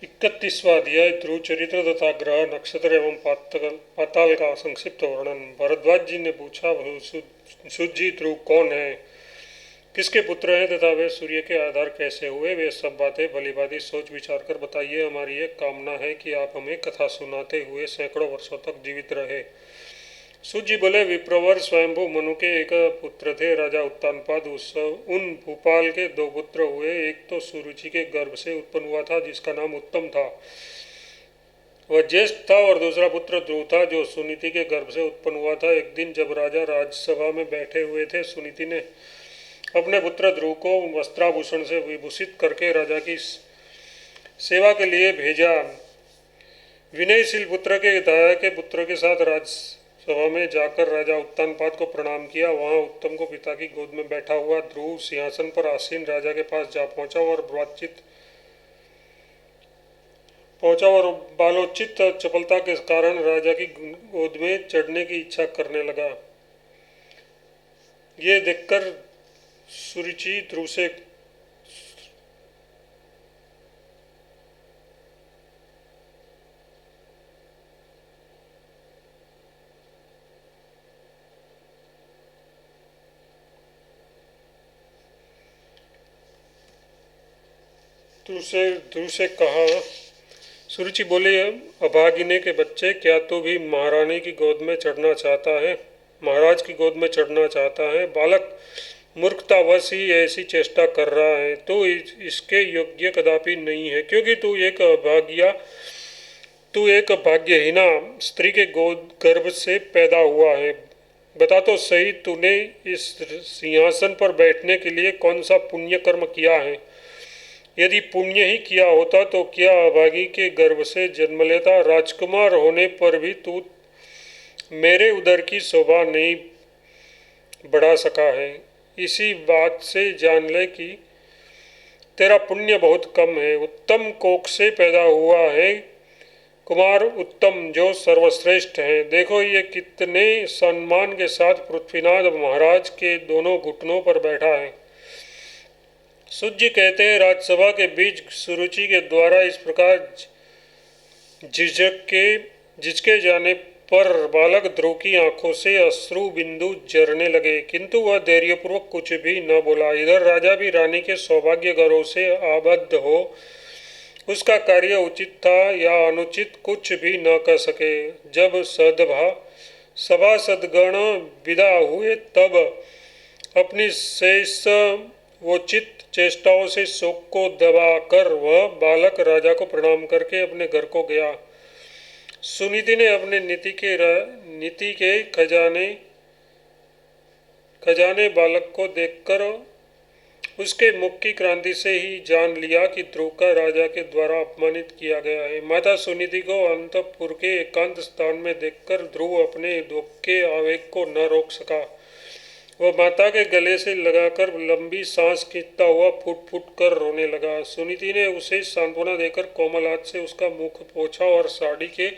31वां अध्याय ध्रुव चरित्र तथा ग्रह नक्षत्र एवं पाताल का संक्षिप्त वर्णन। भरद्वाज जी ने पूछा, सुत जी, ध्रुव कौन है, किसके पुत्र हैं तथा वे सूर्य के आधार कैसे हुए? वे सब बातें भलीभांति सोच विचार कर बताइए। हमारी एक कामना है कि आप हमें कथा सुनाते हुए सैकड़ों वर्षों तक जीवित रहे। सूत जी बोले, विप्रवर स्वयंभू मनु के एक पुत्र थे, राजा उत्तानपाद। उन भूपाल के दो पुत्र हुए। एक तो सुरुचि के गर्भ से उत्पन्न हुआ था, जिसका नाम उत्तम था, वह ज्येष्ठ था, और दूसरा पुत्र ध्रुव था, जो सुनीति के गर्भ से उत्पन्न हुआ था। एक दिन जब राजा राजसभा में बैठे हुए थे, सुनीति ने अपने पुत्र ध्रुव को वस्त्राभूषण से विभूषित करके राजा की सेवा के लिए भेजा। विनयशील पुत्र के दया के पुत्र के साथ राजसभा में जाकर राजा उत्तानपाद को प्रणाम किया। वहां उत्तम को पिता की गोद में बैठा हुआ ध्रुव सिंहासन पर आसीन राजा के पास जा पहुंचा और बालोचित चपलता के कारण राजा की गोद में चढ़ने की इच्छा करने लगा। ये देखकर सुरुचि ध्रुव से ध्रुव से कहा, सुरुचि बोले, अभागिने के बच्चे, क्या तू भी महारानी की गोद में चढ़ना चाहता है, महाराज की गोद में चढ़ना चाहता है? बालक मूर्खतावश ही ऐसी चेष्टा कर रहा है। तू इसके योग्य कदापि नहीं है, क्योंकि तू एक भाग्यहीना स्त्री के गर्भ से पैदा हुआ है। बता तो सही, तूने इस सिंहासन पर बैठने के लिए कौन सा पुण्य कर्म किया है? यदि पुण्य ही किया होता तो क्या अभागी के गर्भ से जन्म लेता? राजकुमार होने पर भी तू मेरे उदर की शोभा नहीं बढ़ा सका है। इसी बात से जान ले कि तेरा पुण्य बहुत कम है। उत्तम कोख से पैदा हुआ है कुमार उत्तम, जो सर्वश्रेष्ठ है। देखो, ये कितने सम्मान के साथ पृथ्वीनाथ महाराज के दोनों घुटनों पर बैठा है। सूत जी कहते हैं, राजसभा के बीच सुरुचि के द्वारा इस प्रकार झिझके जाने पर बालक ध्रुव की आंखों से अश्रु बिंदु झरने लगे, किंतु वह धैर्यपूर्वक कुछ भी न बोला। इधर राजा भी रानी के सौभाग्य गर्व से आबद्ध हो उसका कार्य उचित था या अनुचित कुछ भी न कह सके। जब सभासदगण विदा हुए, तब अपनी शेष वोचित चेष्टाओं से शोक को दबाकर वह बालक राजा को प्रणाम करके अपने घर को गया। सुनीति ने अपने नीति के खजाने बालक को देखकर उसके मुख की क्रांति से ही जान लिया कि ध्रुव का राजा के द्वारा अपमानित किया गया है। माता सुनीति को अंतःपुर के एकांत स्थान में देखकर ध्रुव अपने दुख के आवेग को न रोक सका। वह माता के गले से लगाकर लंबी सांस खींचता हुआ फुट फुट कर रोने लगा। सुनीति ने उसे सांत्वना देकर कोमल हाथ से उसका मुख पोंछा और साड़ी के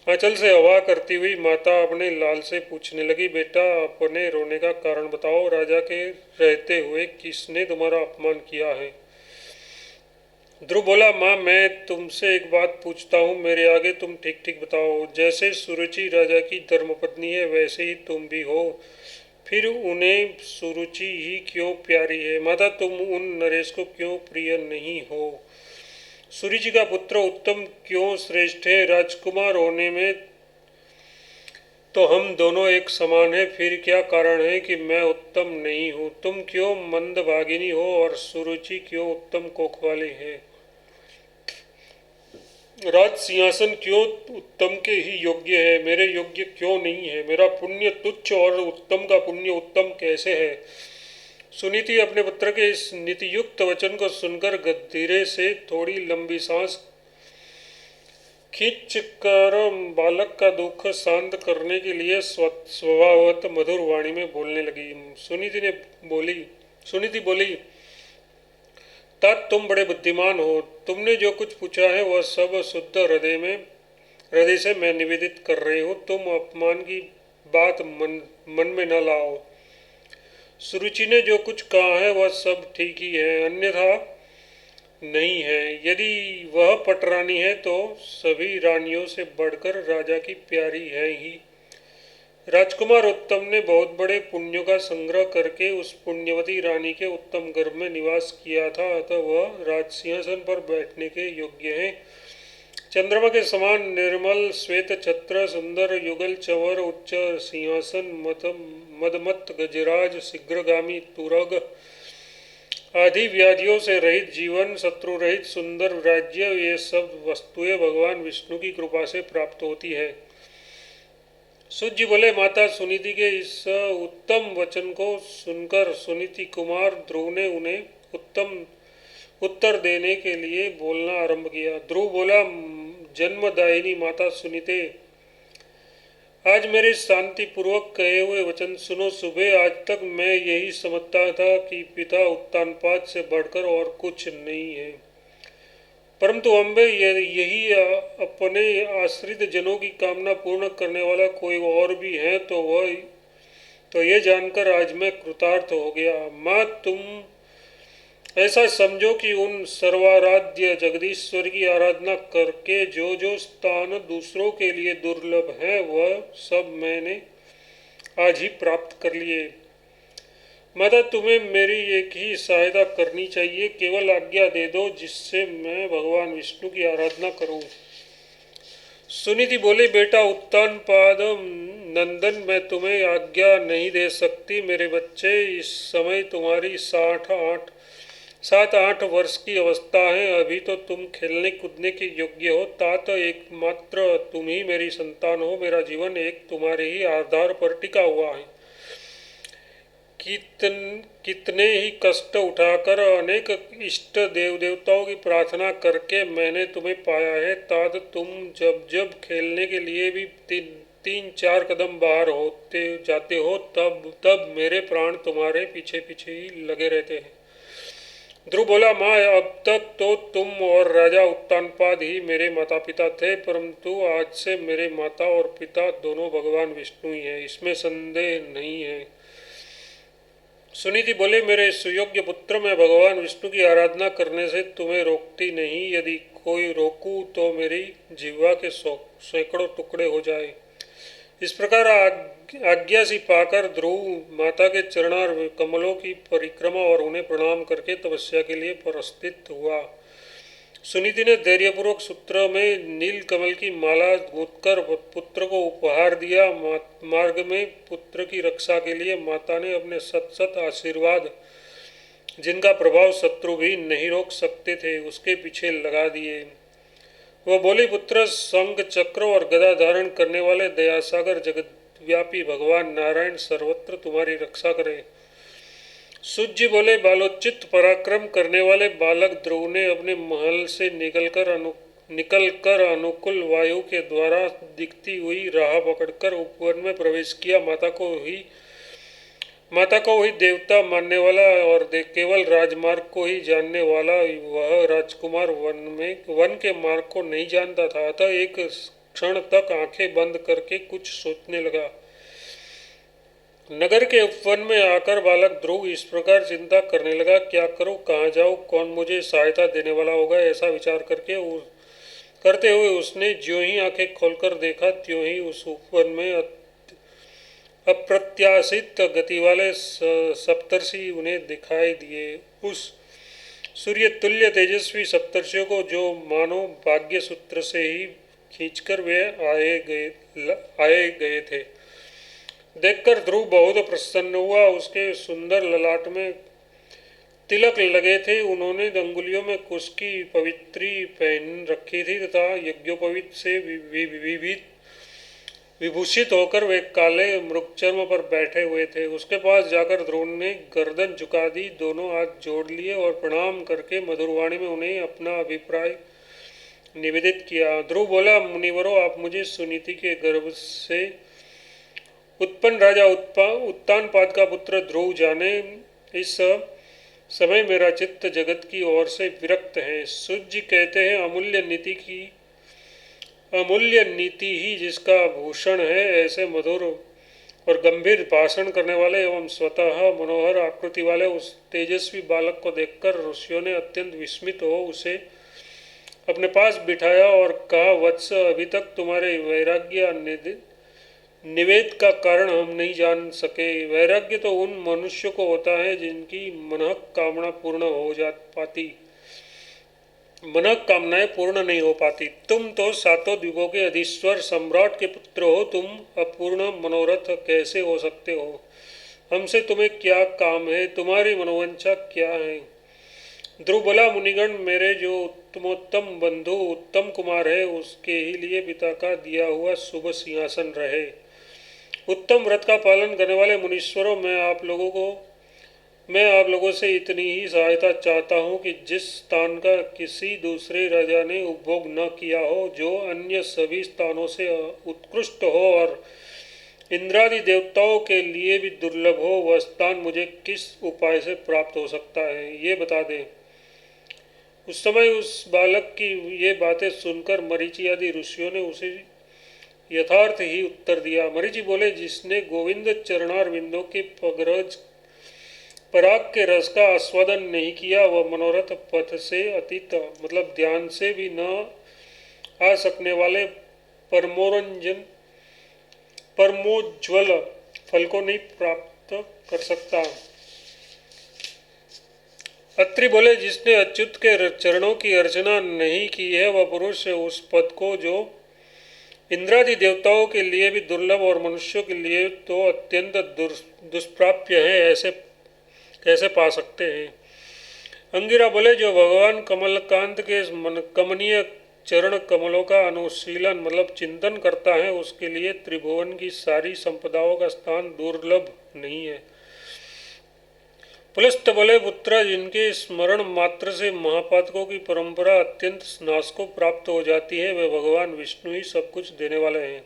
आंचल से हवा करती हुई माता अपने लाल से पूछने लगी, बेटा, अपने रोने का कारण बताओ। राजा के रहते हुए किसने तुम्हारा अपमान किया है? ध्रुव बोला, माँ, मैं तुमसे एक बात पूछता हूँ, मेरे आगे तुम ठीक ठीक बताओ। जैसे सुरुचि राजा की धर्मपत्नी है, वैसे ही तुम भी हो, फिर उन्हें सुरुचि ही क्यों प्यारी है? माता, तुम उन नरेश को क्यों प्रिय नहीं हो? सुरुचि का पुत्र उत्तम क्यों श्रेष्ठ है? राजकुमार होने में तो हम दोनों एक समान हैं, फिर क्या कारण है कि मैं उत्तम नहीं हूँ? तुम क्यों मंदभागिनी हो और सुरुचि क्यों उत्तम कोख वाली है? राज सिंहासन क्यों उत्तम के ही योग्य है, मेरे योग्य क्यों नहीं है? मेरा पुण्य तुच्छ और उत्तम का पुण्य उत्तम कैसे है? सुनीति अपने पुत्र के इस नीतियुक्त वचन को सुनकर धीरे से थोड़ी लंबी सांस खींचकर बालक का दुख शांत करने के लिए स्वभावत मधुर वाणी में बोलने लगी। सुनीति बोली, तात, तुम बड़े बुद्धिमान हो। तुमने जो कुछ पूछा है वह सब शुद्ध हृदय से मैं निवेदित कर रही हूँ। तुम अपमान की बात मन में न लाओ। सुरुचि ने जो कुछ कहा है वह सब ठीक ही है, अन्यथा नहीं है। यदि वह पटरानी है तो सभी रानियों से बढ़कर राजा की प्यारी है ही। राजकुमार उत्तम ने बहुत बड़े पुण्यों का संग्रह करके उस पुण्यवती रानी के उत्तम गर्भ में निवास किया था, अतः वह राज सिंहासन पर बैठने के योग्य है। चंद्रमा के समान निर्मल श्वेत छत्र, सुंदर युगल चवर, उच्च सिंहासन, मदमत गजराज, शीघ्रगामी तुरग, आदि व्याधियों से रहित जीवन, शत्रु रहित सुंदर राज्य, ये सब वस्तुएं भगवान विष्णु की कृपा से प्राप्त होती है। सूत जी बोले, माता सुनीति के इस उत्तम वचन को सुनकर सुनीति कुमार ध्रुव ने उन्हें उत्तम उत्तर देने के लिए बोलना आरंभ किया। ध्रुव बोला, जन्मदायिनी माता सुनीते, आज मेरे शांति पूर्वक कहे हुए वचन सुनो। सुबह आज तक मैं यही समझता था कि पिता उत्तानपाद से बढ़कर और कुछ नहीं है, परंतु अम्बे यही अपने आश्रित जनों की कामना पूर्ण करने वाला कोई और भी है तो ये जानकर आज मैं कृतार्थ हो गया। माँ, तुम ऐसा समझो कि उन सर्वाराध्य जगदीश्वर की आराधना करके जो जो स्थान दूसरों के लिए दुर्लभ है वह सब मैंने आज ही प्राप्त कर लिए। माता, तुम्हें मेरी एक ही सहायता करनी चाहिए, केवल आज्ञा दे दो जिससे मैं भगवान विष्णु की आराधना करूं। सुनीति बोले, बेटा उत्तानपाद नंदन, मैं तुम्हें आज्ञा नहीं दे सकती। मेरे बच्चे, इस समय तुम्हारी 7-8 वर्ष की अवस्था है। अभी तो तुम खेलने कूदने के योग्य हो। तात एकमात्र तुम ही मेरी संतान हो। मेरा जीवन एक तुम्हारे ही आधार पर टिका हुआ है। कितने ही कष्ट उठाकर अनेक इष्ट देव देवताओं की प्रार्थना करके मैंने तुम्हें पाया है। तात, तुम जब जब खेलने के लिए भी 3-4 कदम बाहर होते जाते हो तब तब मेरे प्राण तुम्हारे पीछे पीछे ही लगे रहते हैं। ध्रुव बोला, माँ, अब तक तो तुम और राजा उत्तानपाद ही मेरे माता पिता थे, परंतु आज से मेरे माता और पिता दोनों भगवान विष्णु ही हैं, इसमें संदेह नहीं है। सुनीति बोले, मेरे सुयोग्य पुत्र, मैं भगवान विष्णु की आराधना करने से तुम्हें रोकती नहीं। यदि कोई रोकूं तो मेरी जिह्वा के सैकड़ों टुकड़े हो जाए। इस प्रकार आज्ञा सी पाकर ध्रुव माता के चरणार कमलों की परिक्रमा और उन्हें प्रणाम करके तपस्या के लिए प्रस्थित हुआ। सुनीति ने धैर्यपूर्वक सूत्र में नील कमल की माला गूंथकर पुत्र को उपहार दिया। मार्ग में पुत्र की रक्षा के लिए माता ने अपने सत आशीर्वाद, जिनका प्रभाव शत्रु भी नहीं रोक सकते थे, उसके पीछे लगा दिए। वह बोली, पुत्र, शंख चक्र और गदा धारण करने वाले दयासागर जगतव्यापी भगवान नारायण सर्वत्र तुम्हारी रक्षा करे। सूत जी बोले, बालोचित पराक्रम करने वाले बालक ध्रुव ने अपने महल से निकलकर अनुकूल वायु के द्वारा दिखती हुई राह पकड़कर उपवन में प्रवेश किया। माता को ही देवता मानने वाला और केवल राजमार्ग को ही जानने वाला वह राजकुमार वन के मार्ग को नहीं जानता था, अतः एक क्षण तक आंखें बंद करके कुछ सोचने लगा। नगर के उपवन में आकर बालक ध्रुव इस प्रकार चिंता करने लगा, क्या करूं, कहाँ जाऊं, कौन मुझे सहायता देने वाला होगा। ऐसा विचार करते हुए उसने ज्यों ही आंखें खोलकर देखा, त्यों ही उस उपवन में अप्रत्याशित गति वाले सप्तर्षि उन्हें दिखाई दिए। उस सूर्य तुल्य तेजस्वी सप्तर्षियों को जो मानो भाग्य सूत्र से ही खींचकर वे आए गए थे, देखकर ध्रुव बहुत प्रसन्न हुआ। उसके सुंदर ललाट में तिलक लगे थे। उन्होंने अंगुलियों में कुश की पवित्री पहन रखी थी तथा यज्ञोपवीत से विभूषित होकर वे काले मृगचर्म पर बैठे हुए थे। उसके पास जाकर ध्रुव ने गर्दन झुका दी, दोनों हाथ जोड़ लिए और प्रणाम करके मधुरवाणी में उन्हें अपना अभिप्राय निवेदित किया। ध्रुव बोला, मुनिवरों, आप मुझे सुनीति के गर्भ से उत्पन्न राजा उत्तानपाद का पुत्र ध्रुव जाने। इस समय मेरा चित्त जगत की ओर से विरक्त है। सूत जी कहते हैं, अमूल्य नीति ही जिसका भूषण है। ऐसे मधुर और गंभीर भाषण करने वाले एवं स्वतः मनोहर आकृति वाले उस तेजस्वी बालक को देखकर ऋषियों ने अत्यंत विस्मित हो उसे अपने पास बिठाया और कहा, वत्स, अभी तक तुम्हारे वैराग्य निवेद का कारण हम नहीं जान सके। वैराग्य तो उन मनुष्यों को होता है जिनकी मनहक कामना पूर्ण हो जा पाती, मनहक कामनाएं पूर्ण नहीं हो पाती। तुम तो सातों द्वीपों के अधीश्वर सम्राट के पुत्र हो, तुम अपूर्ण मनोरथ कैसे हो सकते हो? हमसे तुम्हें क्या काम है? तुम्हारी मनोवांछा क्या है? ध्रुव बोला, मुनिगण, मेरे जो उत्तमोत्तम बंधु उत्तम कुमार है उसके ही लिए पिता का दिया हुआ शुभ सिंहासन रहे। उत्तम व्रत का पालन करने वाले मुनीश्वरों, मैं आप लोगों से इतनी ही सहायता चाहता हूँ कि जिस स्थान का किसी दूसरे राजा ने उपभोग न किया हो, जो अन्य सभी स्थानों से उत्कृष्ट हो और इंद्रादि देवताओं के लिए भी दुर्लभ हो, वह स्थान मुझे किस उपाय से प्राप्त हो सकता है, ये बता दे। उस समय उस बालक की ये बातें सुनकर मरीचि आदि ऋषियों ने उसे यथार्थ ही उत्तर दिया। मरीचि बोले, जिसने गोविंद चरणारविंदों के पगरज पराग के रस का आस्वादन नहीं किया, वह मनोरथ पथ से अतीत, मतलब ध्यान से भी न आ सकने वाले परमोरंजन परमोज्वल फल को नहीं प्राप्त कर सकता। अत्रि बोले, जिसने अच्युत के चरणों की अर्चना नहीं की है, वह पुरुष उस पद को जो इंद्रादि देवताओं के लिए भी दुर्लभ और मनुष्यों के लिए तो अत्यंत दुष्प्राप्य है, ऐसे कैसे पा सकते हैं? अंगिरा बोले, जो भगवान कमलकांत के कमनीय चरण कमलों का अनुशीलन मतलब चिंतन करता है, उसके लिए त्रिभुवन की सारी संपदाओं का स्थान दुर्लभ नहीं है। पुलस्त बोले, पुत्र, जिनके स्मरण मात्र से महापातकों की परंपरा अत्यंत नाश को प्राप्त हो जाती है, वे भगवान विष्णु ही सब कुछ देने वाले हैं।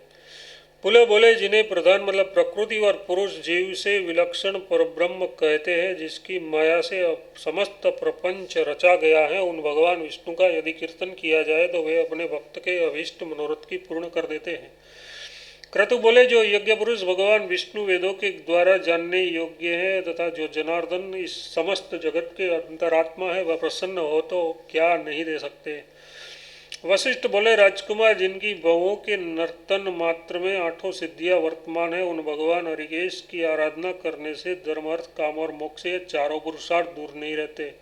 पुले बोले, जिन्हें प्रधान मतलब प्रकृति और पुरुष जीव से विलक्षण परब्रह्म कहते हैं, जिसकी माया से समस्त प्रपंच रचा गया है, उन भगवान विष्णु का यदि कीर्तन किया जाए तो वे अपने भक्त के अभीष्ट मनोरथ की पूर्ण कर देते हैं। क्रतु बोले, जो यज्ञ पुरुष भगवान विष्णु वेदों के द्वारा जानने योग्य है तथा जो जनार्दन इस समस्त जगत के अंतरात्मा है, वह प्रसन्न हो तो क्या नहीं दे सकते। वशिष्ठ बोले, राजकुमार, जिनकी बहुओं के नर्तन मात्र में आठों सिद्धियां वर्तमान है, उन भगवान हरिकेश की आराधना करने से धर्म अर्थ काम और मोक्ष ये चारों पुरुषार्थ दूर नहीं रहते।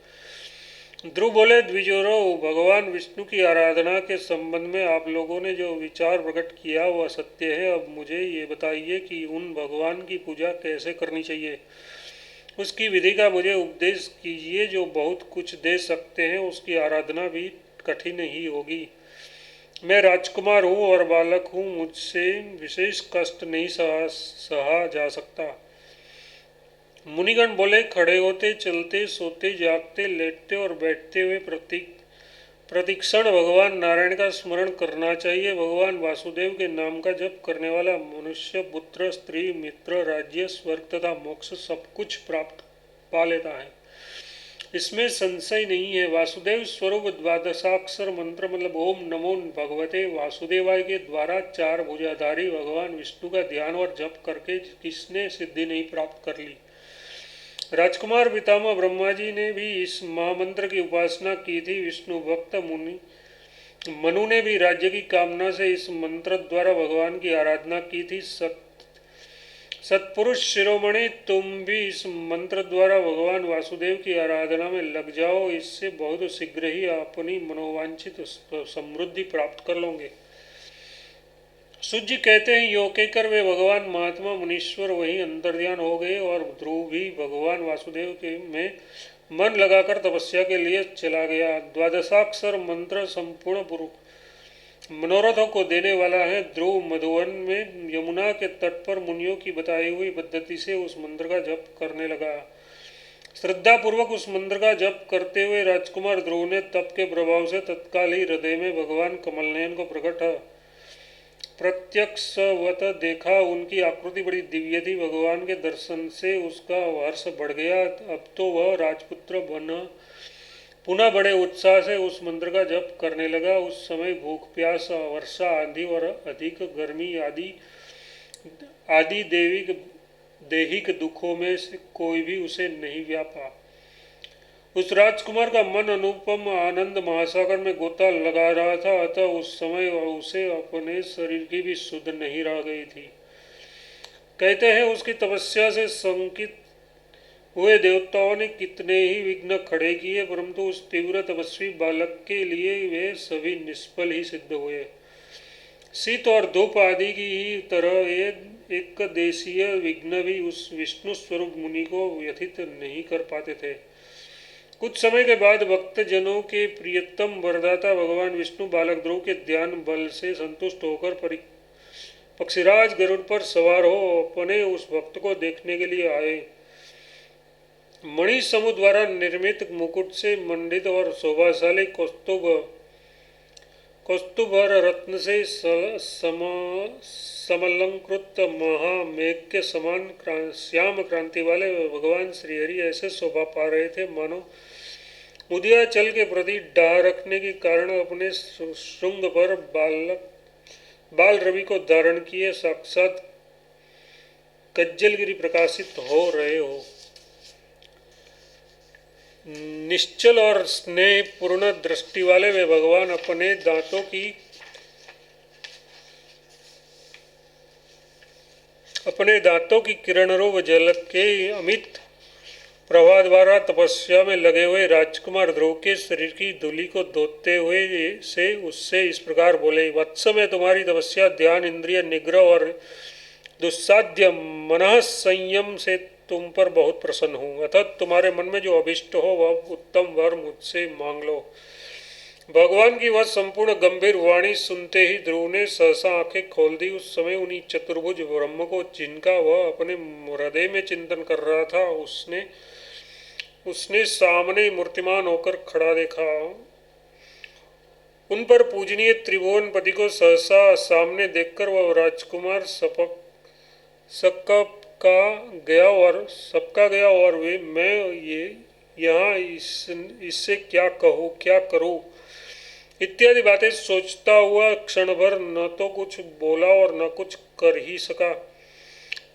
ध्रुव बोले, द्विजोरो, भगवान विष्णु की आराधना के संबंध में आप लोगों ने जो विचार प्रकट किया वह सत्य है। अब मुझे ये बताइए कि उन भगवान की पूजा कैसे करनी चाहिए, उसकी विधि का मुझे उपदेश कीजिए। जो बहुत कुछ दे सकते हैं, उसकी आराधना भी कठिन ही होगी। मैं राजकुमार हूँ और बालक हूँ, मुझसे विशेष कष्ट नहीं सहा जा सकता। मुनिगण बोले, खड़े होते, चलते, सोते, जागते, लेटते और बैठते हुए प्रतिक्षण भगवान नारायण का स्मरण करना चाहिए। भगवान वासुदेव के नाम का जप करने वाला मनुष्य पुत्र, स्त्री, मित्र, राज्य, स्वर्ग तथा मोक्ष सब कुछ प्राप्त पा लेता है, इसमें संशय नहीं है। वासुदेव स्वरूप द्वादशाक्षर मंत्र मतलब ओम नमो भगवते वासुदेवाय के द्वारा चार भुजाधारी भगवान विष्णु का ध्यान और जप करके किसने सिद्धि नहीं प्राप्त कर ली। राजकुमार पितामह ब्रह्मा जी ने भी इस महामंत्र की उपासना की थी। विष्णु भक्त मनु ने भी राज्य की कामना से इस मंत्र द्वारा भगवान की आराधना की थी। सत्पुरुष शिरोमणि, तुम भी इस मंत्र द्वारा भगवान वासुदेव की आराधना में लग जाओ, इससे बहुत शीघ्र ही अपनी मनोवांछित समृद्धि प्राप्त कर लोगे। सूर्य कहते हैं, यो कहकर वे भगवान महात्मा मुनीश्वर वहीं अंतर्ध्यान हो गए और ध्रुव भी भगवान वासुदेव के में मन लगाकर तपस्या के लिए चला गया। द्वादशाक्षर मंत्र संपूर्ण मनोरथों को देने वाला है। ध्रुव मधुवन में यमुना के तट पर मुनियों की बताई हुई पद्धति से उस मंत्र का जप करने लगा। श्रद्धापूर्वक उस मंत्र का जप करते हुए राजकुमार ध्रुव ने तप के प्रभाव से तत्काल ही हृदय में भगवान कमलनयन को प्रत्यक्षवत देखा। उनकी आकृति बड़ी दिव्य थी। भगवान के दर्शन से उसका हर्ष बढ़ गया। अब तो वह राजपुत्र पुनः बड़े उत्साह से उस मंत्र का जप करने लगा। उस समय भूख, प्यास, वर्षा, आंधी और अधिक गर्मी आदि आदि दैहिक दुखों में से कोई भी उसे नहीं व्यापा। उस राजकुमार का मन अनुपम आनंद महासागर में गोता लगा रहा था, अतः उस समय उसे अपने शरीर की भी सुध नहीं रह गई थी। कहते हैं उसकी तपस्या से शंकित हुए देवताओं ने कितने ही विघ्न खड़े किए, परंतु उस तीव्र तपस्वी बालक के लिए वे सभी निष्फल ही सिद्ध हुए। शीत और धूप आदि की ही तरह एक देशीय विघ्न भी उस विष्णु स्वरूप मुनि को व्यथित नहीं कर पाते थे। कुछ समय के बाद भक्त जनों के प्रियतम वरदाता भगवान विष्णु बालक ध्रुव के ध्यान बल से संतुष्ट होकर पक्षीराज गरुड़ पर सवार हो अपने उस भक्त को देखने के लिए आए। मणि समूह द्वारा निर्मित मुकुट से मंडित और शोभाशाली कौस्तुभर रत्न से समलंकृत महामेघ के समान श्याम क्रांति वाले भगवान श्रीहरि ऐसे शोभा पा रहे थे मानो उदयाचल के प्रति डाह रखने के कारण अपने श्रृंग पर बाल रवि को धारण किए साक्षात कज्जलगिरी प्रकाशित हो रहे हो। निश्चल और स्नेह पूर्ण दृष्टि वाले वे भगवान अपने दांतों की किरण रूप झलक के अमित प्रभा द्वारा तपस्या में लगे हुए राजकुमार ध्रुव के शरीर की धूलि को धोते हुए से उससे इस प्रकार बोले, वत्स में तुम्हारी तपस्या, ध्यान, इंद्रिय निग्रह और दुस्साध्य मनः संयम से तुम पर बहुत प्रसन्न हूँ, अतः तुम्हारे मन में जो अभिष्ट हो वह उत्तम वर मुझसे मांग लो। भगवान की वह संपूर्ण गंभीर वाणी सुनते ही ध्रुव ने सहसा आंखें खोल दी। उस समय उन्हीं चतुर्भुज ब्रह्म को, जिनका वह अपने हृदय में चिंतन कर रहा था, उसने सामने मूर्तिमान होकर खड़ा देखा। उन पर पूजनीय त्रिभुवनपति को सहसा सामने देखकर वह राजकुमार सबका गया और वे मैं ये यहाँ इससे क्या कहूँ, क्या करूँ इत्यादि बातें सोचता हुआ क्षण भर न तो कुछ बोला और न कुछ कर ही सका।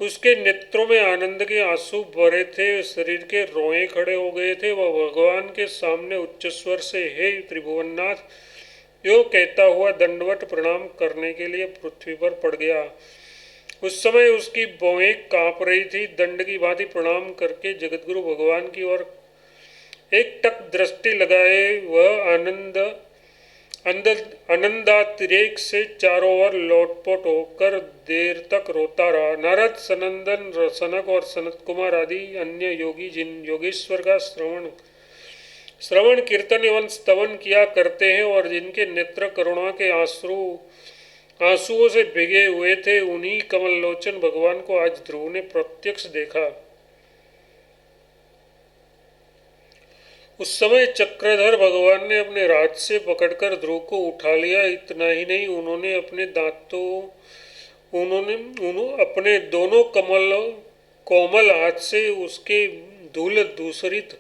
उसके नेत्रों में आनंद के आंसू भरे थे, शरीर के रोए खड़े हो गए थे। वह भगवान के सामने उच्च स्वर से हे त्रिभुवननाथ यो कहता हुआ दंडवत प्रणाम करने के लिए पृथ्वी पर पड़ गया। उस समय उसकी भौहें कांप रही थी। दंड की भांति प्रणाम करके जगतगुरु भगवान की ओर एक टक दृष्टि लगाए वह आनंदातिरेक से चारों ओर लोटपोट होकर देर तक रोता रहा। नारद, सनंदन, सनक और सनत कुमार आदि अन्य योगी जिन योगेश्वर का श्रवण कीर्तन एवं स्तवन किया करते हैं और जिनके नेत्र करुणा के आंसुओं से भिगे हुए थे, उन्हीं कमल लोचन भगवान को आज ध्रुव ने प्रत्यक्ष देखा। उस समय चक्रधर भगवान ने अपने राज से पकड़कर ध्रुव को उठा लिया। इतना ही नहीं, उन्होंने अपने दोनों कोमल हाथ से उसके धूल दूसरित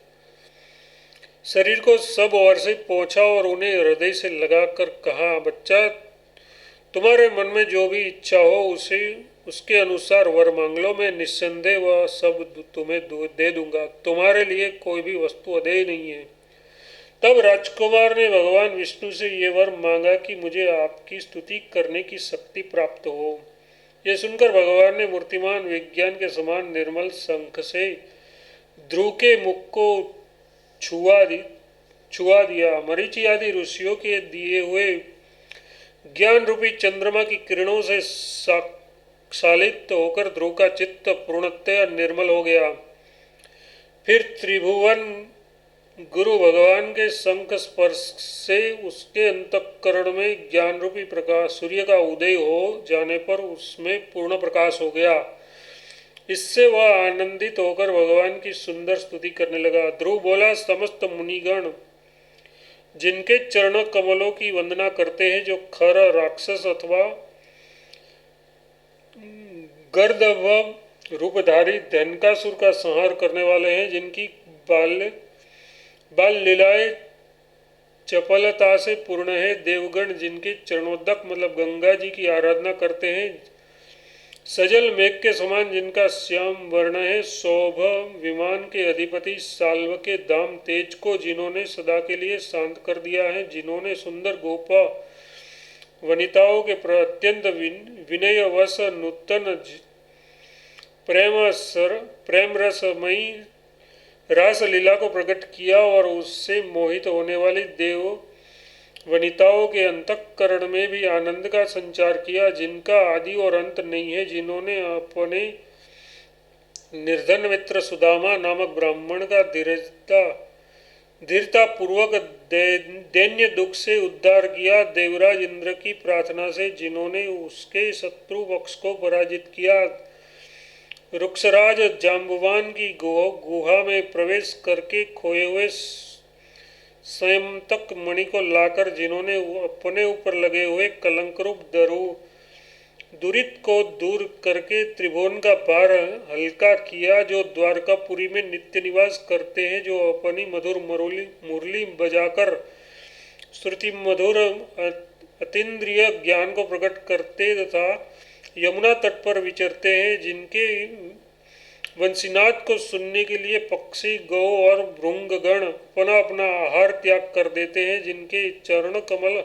शरीर को सब ओर से पोंछा और उन्हें हृदय से लगाकर कहा, बच्चा, तुम्हारे मन में जो भी इच्छा हो उसके अनुसार वर मांग लो, मैं निस्संदेह वह सब तुम्हें दे दूंगा। तुम्हारे लिए कोई भी वस्तु अदेय नहीं है। तब राजकुमार ने भगवान विष्णु से ये वर मांगा कि मुझे आपकी स्तुति करने की शक्ति प्राप्त हो। यह सुनकर भगवान ने मूर्तिमान विज्ञान के समान निर्मल शंख से ध्रुव के मुख को छुआ दिया। मरीचि आदि ऋषियों के दिए हुए ज्ञान रूपी चंद्रमा की किरणों से साक्षालित होकर ध्रुव का चित्त पूर्णतया निर्मल हो गया। फिर त्रिभुवन गुरु भगवान के शंख स्पर्श से उसके अंतःकरण में ज्ञान रूपी प्रकाश सूर्य का उदय हो जाने पर उसमें पूर्ण प्रकाश हो गया। इससे वह आनंदित होकर भगवान की सुंदर स्तुति करने लगा। ध्रुव बोला, समस्त मुनिगण जिनके चरण कमलों की वंदना करते हैं, जो खर राक्षस अथवा गर्दभ रूपधारी धनकासुर का संहार करने वाले हैं, जिनकी बाल लीलाएं चपलता से पूर्ण है, देवगण जिनके चरणोदक मतलब गंगा जी की आराधना करते हैं, सजल मेघ के समान जिनका श्याम वर्ण है, शोभ विमान के अधिपति साल्व के दाम तेज को जिन्होंने सदा के लिए शांत कर दिया है, जिन्होंने सुंदर गोपा वनिताओं के अत्यंत विनयवश नूतन प्रेम रसमयी रास लीला को प्रकट किया और उससे मोहित होने वाली देव वनिताओं के अंतःकरण में भी आनंद का संचार किया, जिनका आदि और अंत नहीं है, जिन्होंने अपने निर्धन मित्र सुदामा नामक ब्राह्मण का धीरता पूर्वक दैन्य दुख से उद्धार किया, देवराज इंद्र की प्रार्थना से जिन्होंने उसके शत्रु पक्ष को पराजित किया, रुक्षराज जाम्बवान की गुहा में प्रवेश करके खोए हुए संयमतक मणि को लाकर जिन्होंने अपने ऊपर लगे हुए कलंकरूप दुरित को दूर करके त्रिभुवन का भार हल्का किया, जो द्वारकापुरी में नित्य निवास करते हैं, जो अपनी मधुर मुरली बजाकर श्रुति मधुर अतीन्द्रिय ज्ञान को प्रकट करते तथा यमुना तट पर विचरते हैं, जिनके वंशीनाद को सुनने के लिए पक्षी गौ और भृंगगण अपना अपना आहार त्याग कर देते हैं, जिनके चरण कमल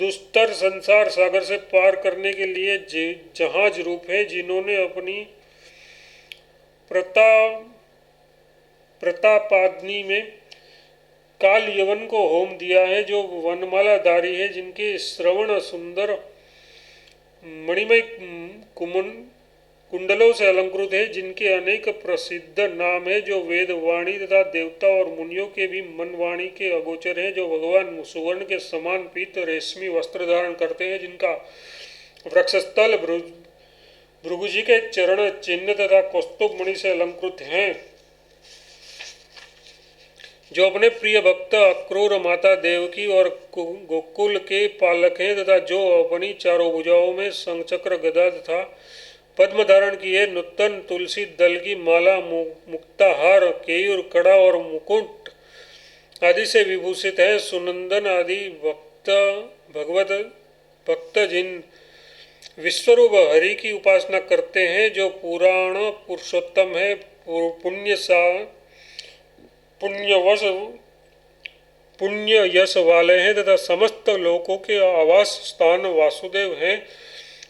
दुस्तर संसार सागर से पार करने के लिए जहाज रूप है, जिन्होंने अपनी प्रतापाग्नि में काल यवन को होम दिया है, जो वनमालाधारी है, जिनके श्रवण सुंदर मणिमय कुंडलों से अलंकृत है, जिनके अनेक प्रसिद्ध नाम है, जो वेद वाणी तथा देवता और मुनियों के भी मन वाणी के अगोचर हैं, जो भगवान सुवर्ण के समान पीत रेशमी वस्त्र धारण करते हैं, जिनका वक्षस्थल भृगुजी के चरण चिन्ह तथा कौस्तुभ मणि से अलंकृत हैं, जो अपने प्रिय भक्त अक्रूर माता देवकी और गोकुल के पालक हैं, तथा जो अपनी चारों भुजाओं में शंखचक्र गदा तथा पद्म धारण किए नूतन तुलसी दल की माला मुक्ताहार केयूर कड़ा और मुकुट आदि से विभूषित है, सुनंदन आदि भक्त जिन विश्वरूप हरि की उपासना करते हैं, जो पुराण पुरुषोत्तम है, पुण्य यश वाले हैं तथा समस्त लोकों के आवास स्थान वासुदेव हैं,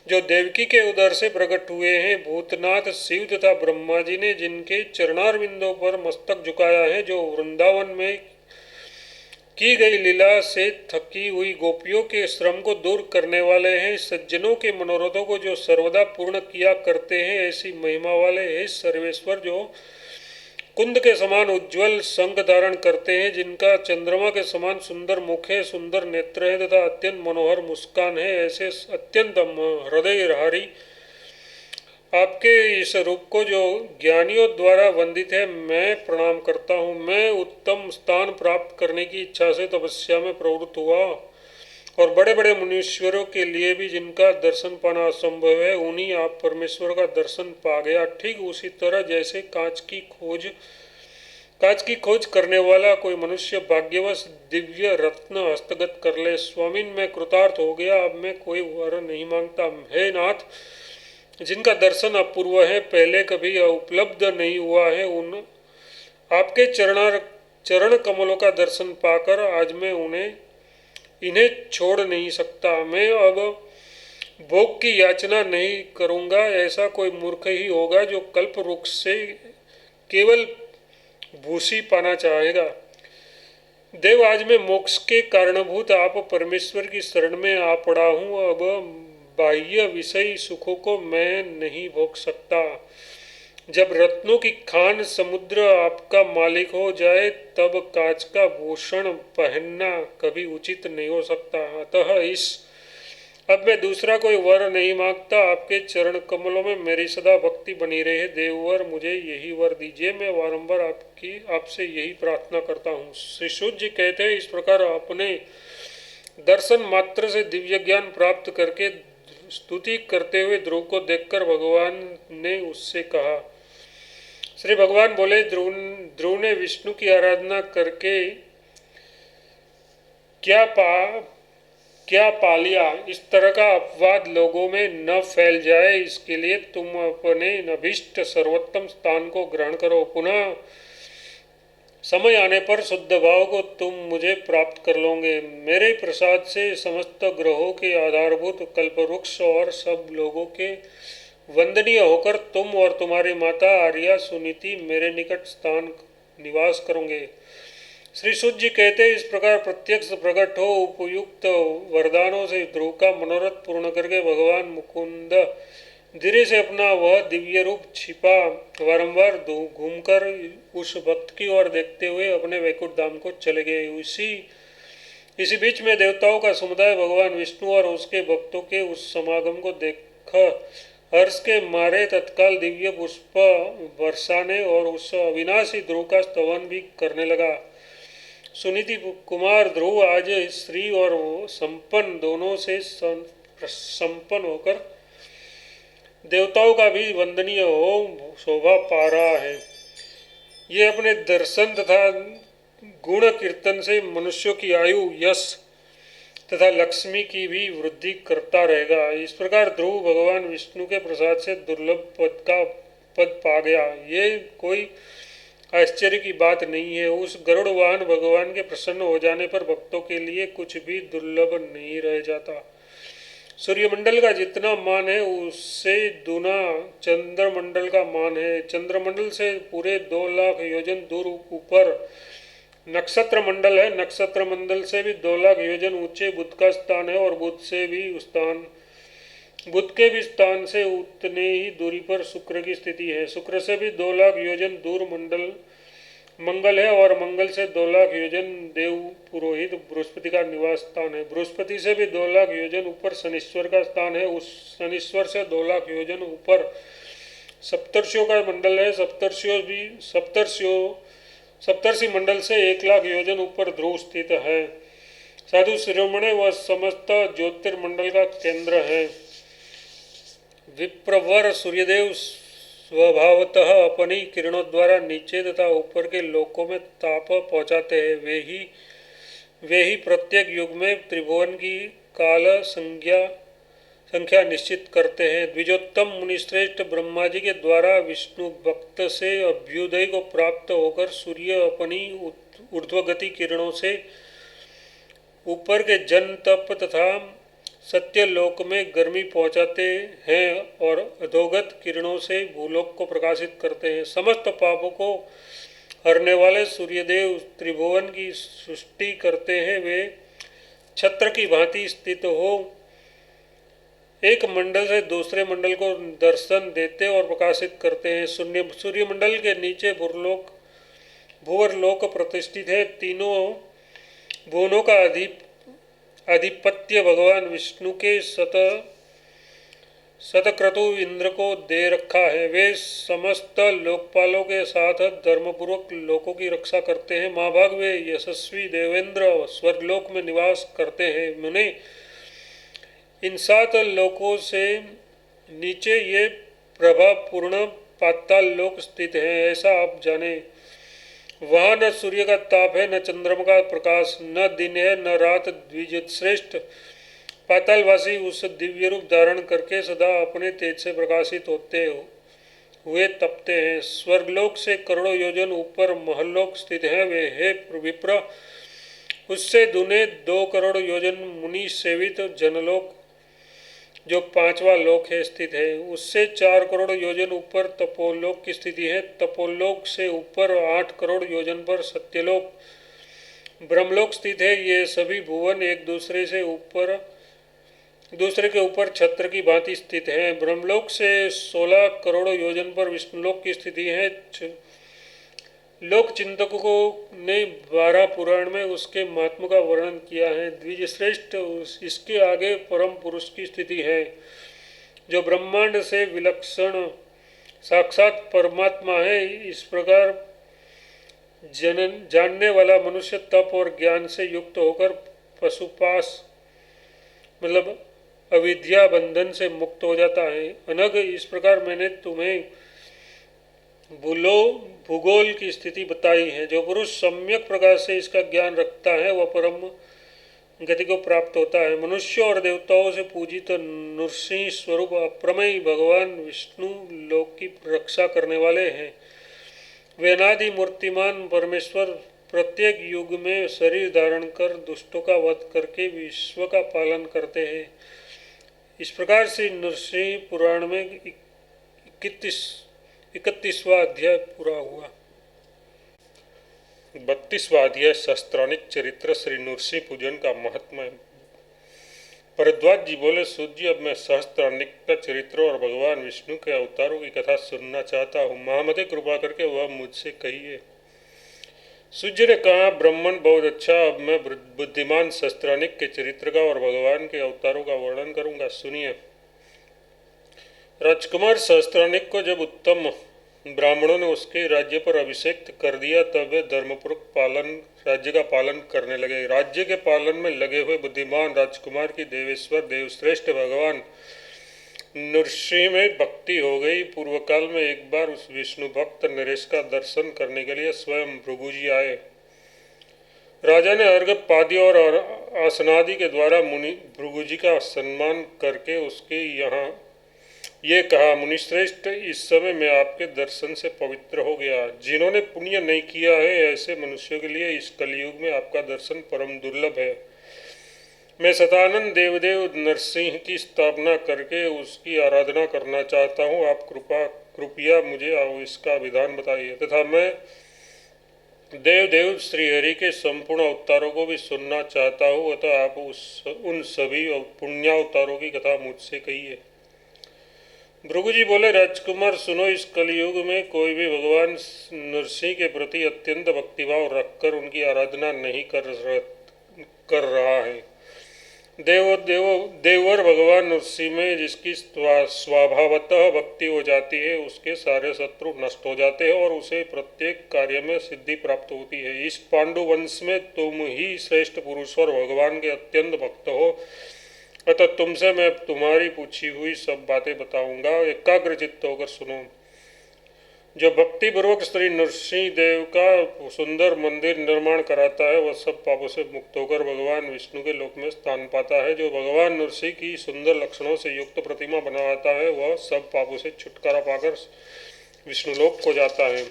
जो देवकी के उदर से प्रकट हुए हैं, भूतनाथ शिव तथा ब्रह्मा जी ने जिनके चरणारविंदों पर मस्तक झुकाया है, जो वृंदावन में की गई लीला से थकी हुई गोपियों के श्रम को दूर करने वाले हैं, सज्जनों के मनोरथों को जो सर्वदा पूर्ण किया करते हैं, ऐसी महिमा वाले हैं सर्वेश्वर, जो कुंद के समान उज्ज्वल शंख धारण करते हैं, जिनका चंद्रमा के समान सुंदर मुख है, सुंदर नेत्र है तथा अत्यंत मनोहर मुस्कान है, ऐसे अत्यंत हृदयहारी आपके इस रूप को जो ज्ञानियों द्वारा वंदित है, मैं प्रणाम करता हूँ। मैं उत्तम स्थान प्राप्त करने की इच्छा से तपस्या में प्रवृत्त हुआ और बड़े बड़े मुनीश्वरों के लिए भी जिनका दर्शन पाना असंभव है, उन्हीं आप परमेश्वर का दर्शन पा गया। ठीक उसी तरह जैसे कांच की खोज करने वाला कोई मनुष्य भाग्यवश दिव्य रत्न हस्तगत कर ले। स्वामीन मैं कृतार्थ हो गया, अब मैं कोई वर नहीं मांगता। हे नाथ, जिनका दर्शन अपूर्व है, पहले कभी उपलब्ध नहीं हुआ है, उन आपके चरण कमलों का दर्शन पाकर आज मैं इन्हें छोड़ नहीं सकता। मैं अब भोग की याचना नहीं करूँगा। ऐसा कोई मूर्ख ही होगा जो कल्प वृक्ष से केवल भूसी पाना चाहेगा। देव, आज मैं मोक्ष के कारणभूत आप परमेश्वर की शरण में आ पड़ा हूँ। अब बाह्य विषयी सुखों को मैं नहीं भोग सकता। जब रत्नों की खान समुद्र आपका मालिक हो जाए, तब कांच का भूषण पहनना कभी उचित नहीं हो सकता। अतः अब मैं दूसरा कोई वर नहीं मांगता। आपके चरण कमलों में मेरी सदा भक्ति बनी रहे। देववर, मुझे यही वर दीजिए। मैं बारंबार आपसे यही प्रार्थना करता हूँ। श्री सूत जी कहते हैं, इस प्रकार अपने दर्शन मात्र से दिव्य ज्ञान प्राप्त करके स्तुति करते हुए ध्रुव को देखकर भगवान ने उससे कहा। श्री भगवान बोले, ध्रुव ने विष्णु की आराधना करके क्या पा लिया, इस तरह का अपवाद लोगों में न फैल जाए, इसके लिए तुम अपने अभीष्ट सर्वोत्तम स्थान को ग्रहण करो। पुनः समय आने पर शुद्ध भाव को तुम मुझे प्राप्त कर लोगे। मेरे प्रसाद से समस्त ग्रहों के आधारभूत कल्पवृक्ष और सब लोगों के वंदनीय होकर तुम और तुम्हारी माता आर्या सुनीति मेरे निकट स्थान निवास करोगे। श्री सूत जी कहते हैं, इस प्रकार प्रत्यक्ष प्रकट हो उपयुक्त वरदानों से ध्रुव का मनोरथ पूर्ण करके भगवान मुकुंद धीरे से अपना वह दिव्य रूप छिपा बारंबार घूमकर उस भक्त की ओर देखते हुए अपने वैकुंठ धाम को चले गए। इसी बीच में देवताओं का समुदाय भगवान विष्णु और उसके भक्तों के उस समागम को देख हर्ष के मारे तत्काल दिव्य पुष्प बरसाने और उस अविनाशी ध्रुव का स्तवन भी करने लगा। सुनीति कुमार ध्रुव आज स्त्री और संपन्न दोनों से संपन्न होकर देवताओं का भी वंदनीय हो शोभा पा रहा है। ये अपने दर्शन तथा गुण कीर्तन से मनुष्यों की आयु, यश तथा लक्ष्मी की भी वृद्धि करता रहेगा। इस प्रकार ध्रुव भगवान विष्णु के प्रसाद से दुर्लभ पद पा गया। ये कोई आश्चर्य की बात नहीं है। उस गरुड़ वाहन भगवान के प्रसन्न हो जाने पर भक्तों के लिए कुछ भी दुर्लभ नहीं रह जाता। सूर्यमंडल का जितना मान है उससे दुना चंद्रमंडल का मान है। चंद्रमंडल से पूरे 2 लाख योजन दूर ऊपर नक्षत्र मंडल है। नक्षत्र मंडल से भी 2 लाख योजन ऊंचे बुध का स्थान है और बुध के भी स्थान से उतने ही दूरी पर शुक्र की स्थिति है। शुक्र से भी 2 लाख योजन दूर मंगल है और मंगल से 2 लाख योजन देव पुरोहित बृहस्पति का निवास स्थान है। बृहस्पति से भी 2 लाख योजन ऊपर शनिश्वर का स्थान है। उस शनिश्वर से 2 लाख योजन ऊपर सप्तर्षियों का मंडल है। सप्तर्षि मंडल से 1 लाख योजन ऊपर ध्रुव स्थित है। साधु शिरोमणि वह समस्त ज्योतिर्मंडल का केंद्र है। विप्रवर सूर्यदेव स्वभावतः अपनी किरणों द्वारा नीचे तथा ऊपर के लोकों में ताप पहुँचाते हैं। वे ही प्रत्येक युग में त्रिभुवन की काल संख्या निश्चित करते हैं। द्विजोत्तम मुनिश्रेष्ठ ब्रह्मा जी के द्वारा विष्णु भक्त से अभ्युदय को प्राप्त होकर सूर्य अपनी ऊर्ध्वगति किरणों से ऊपर के जन तप तथा सत्य लोक में गर्मी पहुंचाते हैं और अधोगत किरणों से भूलोक को प्रकाशित करते हैं। समस्त पापों को हरने वाले सूर्यदेव त्रिभुवन की सृष्टि करते हैं। वे छत्र की भांति स्थित हो एक मंडल से दूसरे मंडल को दर्शन देते और प्रकाशित करते हैं। सूर्यमंडल के नीचे भूवरलोक प्रतिष्ठित है। तीनों भुवनों का आधिपत्य भगवान विष्णु के शतक्रतु इंद्र को दे रखा है। वे समस्त लोकपालों के साथ धर्मपूर्वक लोकों की रक्षा करते हैं। महाभाग वे यशस्वी देवेंद्र स्वर्गलोक में निवास करते हैं। मुने इन 7 लोकों से नीचे ये प्रभापूर्ण पाताल लोक स्थित है, ऐसा आप जाने। वहाँ न सूर्य का ताप है, न चंद्रमा का प्रकाश, न दिन है न रात। द्विजश्रेष्ठ पातालवासी उस दिव्य रूप धारण करके सदा अपने तेज से प्रकाशित होते हुए तपते हैं। स्वर्गलोक से करोड़ों योजन ऊपर महलोक स्थित है। वे है विप्र, उससे दुने 2 करोड़ योजन मुनि सेवित जनलोक जो 5वां लोक है स्थित है। उससे 4 करोड़ योजन ऊपर तपोलोक की स्थिति है। तपोलोक से ऊपर 8 करोड़ योजन पर सत्यलोक ब्रह्मलोक स्थित है। ये सभी भुवन एक दूसरे के ऊपर छत्र की भांति स्थित हैं। ब्रह्मलोक से 16 करोड़ योजन पर विष्णुलोक की स्थिति है। लोक चिंतकों ने 12 पुराण में उसके महात्मा का वर्णन किया है। द्विजश्रेष्ठ इसके आगे परम पुरुष की स्थिति है, जो ब्रह्मांड से विलक्षण साक्षात परमात्मा है। इस प्रकार जानने वाला मनुष्य तप और ज्ञान से युक्त होकर पशुपाश मतलब अविद्या बंधन से मुक्त हो जाता है। अनग इस प्रकार मैंने तुम्हें भूगोल की स्थिति बताई है। जो पुरुष सम्यक प्रकार से इसका ज्ञान रखता है वह परम गति को प्राप्त होता है। मनुष्यों और देवताओं से पूजित नृसिंह स्वरूप अप्रमेय भगवान विष्णु लोक की रक्षा करने वाले हैं। वे अनादि मूर्तिमान परमेश्वर प्रत्येक युग में शरीर धारण कर दुष्टों का वध करके विश्व का पालन करते हैं। इस प्रकार से नृसिंह पुराण में 31वां अध्याय पूरा हुआ। 32वां अध्याय सहस्त्रानिक चरित्र श्री नृसिंह पूजन का महत्व है। भरद्वाज जी बोले, सूत जी, अब मैं सहस्त्रानिक का चरित्र और भगवान विष्णु के अवतारों की कथा सुनना चाहता हूँ। महामते कृपा करके वह मुझसे कहिए। सूत जी ने कहा, ब्राह्मण बहुत अच्छा, अब मैं बुद्धिमान सहस्त्रानिक के चरित्र का और भगवान के अवतारों का वर्णन करूंगा, सुनिए। राजकुमार सहस्त्रानिक को जब उत्तम ब्राह्मणों ने उसके राज्य पर अभिषेक कर दिया, तब वे धर्मपूर्वक राज्य का पालन करने लगे। राज्य के पालन में लगे हुए बुद्धिमान राजकुमार की देवेश्वर देवश्रेष्ठ भगवान नृसिंह में भक्ति हो गई। पूर्व काल में एक बार उस विष्णु भक्त नरेश का दर्शन करने के लिए स्वयं भृगु जी आए। राजा ने अर्घ पाद्य और आसनादि के द्वारा मुनि भृगु जी का सम्मान करके उसके यहाँ ये कहा, मुनिश्रेष्ठ, इस समय मैं आपके दर्शन से पवित्र हो गया। जिन्होंने पुण्य नहीं किया है ऐसे मनुष्यों के लिए इस कलयुग में आपका दर्शन परम दुर्लभ है। मैं सतानंद देवदेव नरसिंह की स्थापना करके उसकी आराधना करना चाहता हूँ। आप कृपया मुझे इसका विधान बताइए तथा मैं देवदेव श्रीहरि के संपूर्ण अवतारों को भी सुनना चाहता हूँ। अतः आप उन सभी पुण्यावतारों की कथा मुझसे कहिए। भृगु जी बोले, राजकुमार सुनो, इस कलयुग में कोई भी भगवान नरसिंह के प्रति अत्यंत भक्तिभाव रखकर उनकी आराधना नहीं कर रहा है। देवर भगवान नरसिंह में जिसकी स्वभावतः भक्ति हो जाती है, उसके सारे शत्रु नष्ट हो जाते हैं और उसे प्रत्येक कार्य में सिद्धि प्राप्त होती है। इस पांडु वंश में तुम ही श्रेष्ठ पुरुष और भगवान के अत्यंत भक्त हो, अतः तुमसे मैं तुम्हारी पूछी हुई सब बातें बताऊंगा। एकाग्र चित्त होकर सुनो। जो भक्ति पूर्वक श्री नरसिंह देव का सुंदर मंदिर निर्माण कराता है, वह सब पापों से मुक्त होकर भगवान विष्णु के लोक में स्थान पाता है। जो भगवान नरसिंह की सुंदर लक्षणों से युक्त प्रतिमा बनाता है, वह सब पापों से छुटकारा पाकर विष्णु लोक को जाता है।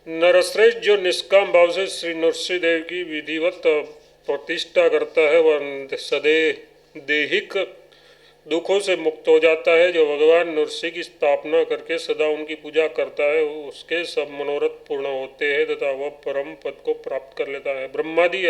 नरश्रेष्ठ जो निष्काम भाव से श्री नरसिंह देव की विधिवत प्रतिष्ठा करता है, वह सदैहिक दुखों से मुक्त हो जाता है। जो भगवान नरसिंह की स्थापना करके सदा उनकी पूजा करता है, उसके सब मनोरथ पूर्ण होते हैं तथा वह परम पद को प्राप्त कर लेता है। ब्रह्मादि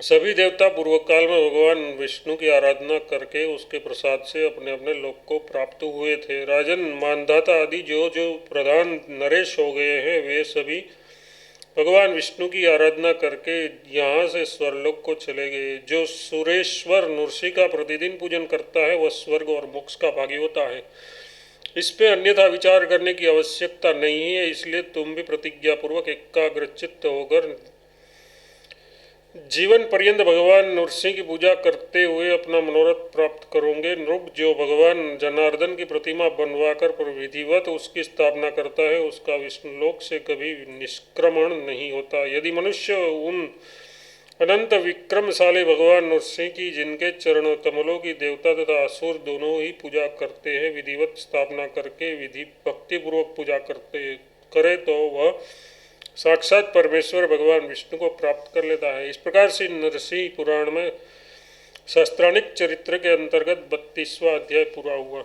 सभी देवता पूर्व काल में भगवान विष्णु की आराधना करके उसके प्रसाद से अपने अपने लोक को प्राप्त हुए थे। राजन, मानधाता आदि जो प्रधान नरेश हो गए हैं, वे सभी भगवान विष्णु की आराधना करके यहाँ से स्वर्लोक को चले गए। जो सुरेश्वर नरसिंह का प्रतिदिन पूजन करता है, वह स्वर्ग और मोक्ष का भागी होता है। इस पे अन्यथा विचार करने की आवश्यकता नहीं है, इसलिए तुम भी प्रतिज्ञा पूर्वक एकाग्रचित्त होकर जीवन पर्यंत भगवान नरसिंह की पूजा करते हुए अपना मनोरथ प्राप्त करोगे। नृप, जो भगवान जनार्दन की प्रतिमा बनवाकर पर विधिवत उसकी स्थापना करता है, उसका विष्णुलोक से कभी निष्क्रमण नहीं होता। यदि मनुष्य उन अनंत विक्रमशाली भगवान नरसिंह की, जिनके चरण कमलों की देवता तथा असुर दोनों ही पूजा करते हैं, विधिवत स्थापना करके विधि भक्तिपूर्वक पूजा करे तो वह साक्षात परमेश्वर भगवान विष्णु को प्राप्त कर लेता है। इस प्रकार से नरसिंह पुराण में सहस्त्रानिक चरित्र के अंतर्गत 32वां अध्याय पूरा हुआ।